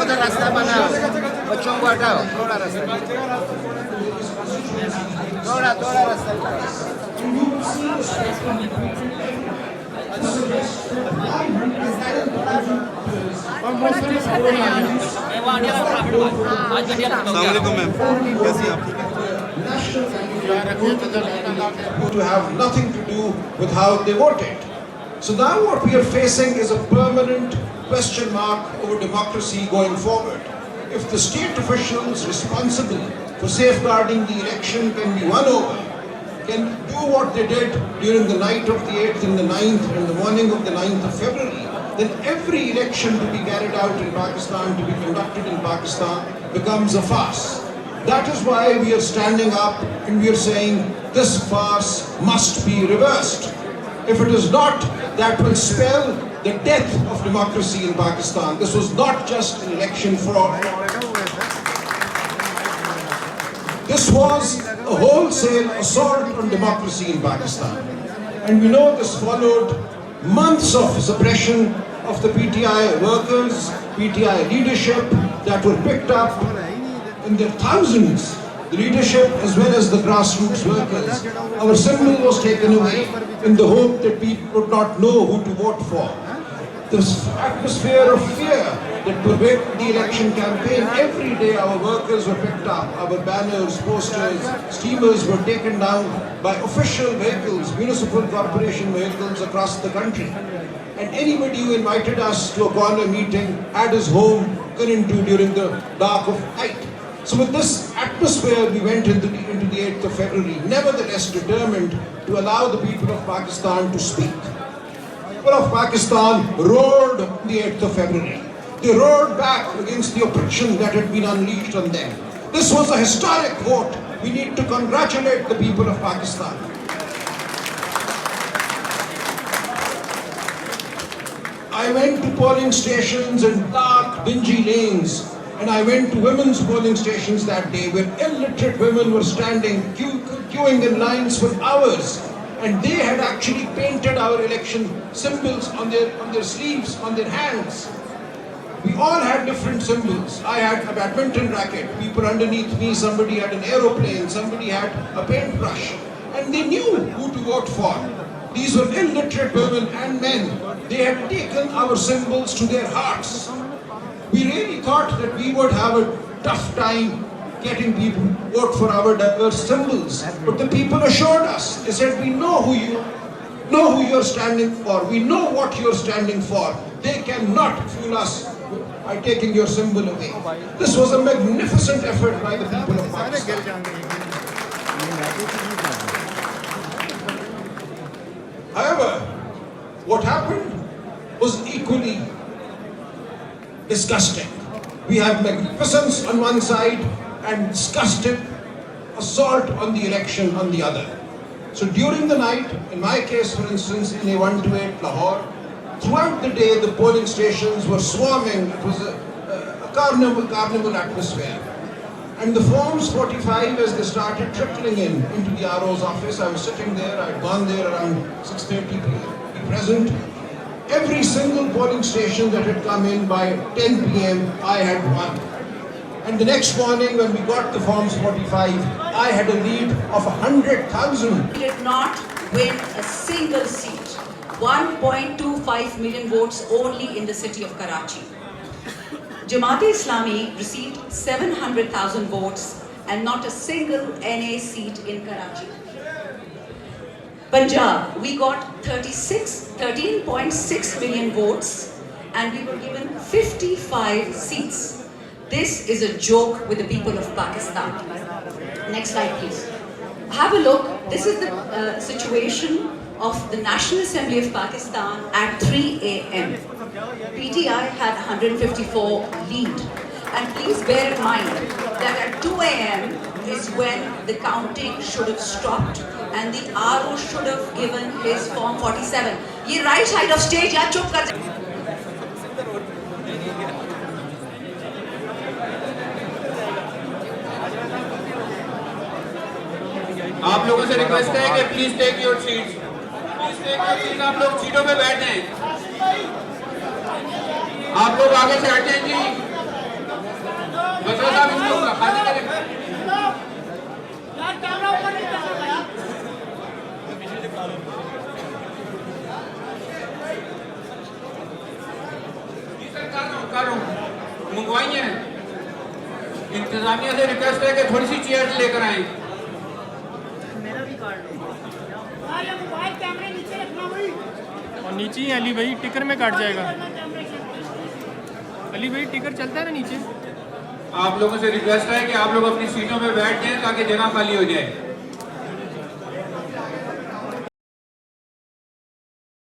उधर रास्ता बनाओ, बच्चों को हटाओ, थोड़ा रास्ता, थोड़ा रास्ता। To have nothing to do with how they voted. So now what we are facing is a permanent question mark over democracy going forward. If the state officials responsible for safeguarding the election can be won over, can do what they did during the night of the 8th and the 9th and the morning of the 9th of February, then every election to be carried out in Pakistan, to be conducted in Pakistan, becomes a farce. That is why we are standing up and we are saying this farce must be reversed. If it is not, that will spell the death of democracy in Pakistan. This was not just an election fraud. This was a wholesale assault on democracy in Pakistan. And we know this followed months of suppression of the PTI workers, PTI leadership that were picked up in their thousands, the leadership as well as the grassroots workers. Our symbol was taken away in the hope that people would not know who to vote for. This atmosphere of fear that pervaded the election campaign, every day our workers were picked up, our banners, posters, steamers were taken down by official vehicles, municipal corporation vehicles across the country. And anybody who invited us to a corner meeting had his home cut into during the dark of night. So with this atmosphere, we went into the 8th of February, nevertheless determined to allow the people of Pakistan to speak. The people of Pakistan roared on the 8th of February. They roared back against the oppression that had been unleashed on them. This was a historic vote. We need to congratulate the people of Pakistan. I went to polling stations in dark, dingy lanes. And I went to women's polling stations that day where illiterate women were standing, queuing in lines for hours. And they had actually painted our election symbols on their sleeves, on their hands. We all had different symbols. I had a badminton racket, people underneath me, somebody had an aeroplane, somebody had a paintbrush. And they knew who to vote for. These were illiterate women and men. They had taken our symbols to their hearts. We really thought that we would have a tough time getting people to vote for our diverse symbols. But the people assured us. They said, we know who you're standing for. We know what you're standing for. They cannot fool us by taking your symbol away. This was a magnificent effort by the people of Pakistan. However, what happened was equally disgusting. We have magnificence on one side and disgusting assault on the election on the other. So during the night, in my case for instance, in A128 Lahore, throughout the day the polling stations were swarming. It was a carnival atmosphere. And the forms 45, as they started trickling into the RO's office, I was sitting there, I had gone there around 6:30 p.m. to be present. Every single polling station that had come in by 10 p.m., I had won. And the next morning when we got the forms 45, I had a lead of 100,000. We did not win a single seat. 1.25 million votes only in the city of Karachi. Jamaat-e-Islami received 700,000 votes and not a single NA seat in Karachi. Punjab, we got 13.6 million votes and we were given 55 seats. This is a joke with the people of Pakistan. Next slide, please. Have a look. This is the situation of the National Assembly of Pakistan at 3 a.m. PTI had 154 lead. And please bear in mind that at 2 a.m. is when the counting should have stopped and the RO should have given his form 47. Ye right side of stage, ya chup kar. आप लोगों से request है कि please take your seats, please take your seat, आप लोग सीटों पे बैठें। آپ لوگ آگے سے ہٹ جائیں جی. بسرا صاحب ان لوگوں کا خالی کریں. کر رہا ہوں منگوائی ہیں. انتظامیہ سے ریکویسٹ ہے کہ تھوڑی سی چیئرز لے کر آئیں. اور نیچے ہی علی بھائی ٹکر میں کاٹ جائے گا. علی بھائی ٹکر چلتا ہے نا نیچے. آپ لوگوں سے ریکویسٹ ہے کہ آپ لوگ اپنی سیٹوں پہ بیٹھ جائیں تاکہ جگہ خالی ہو جائے.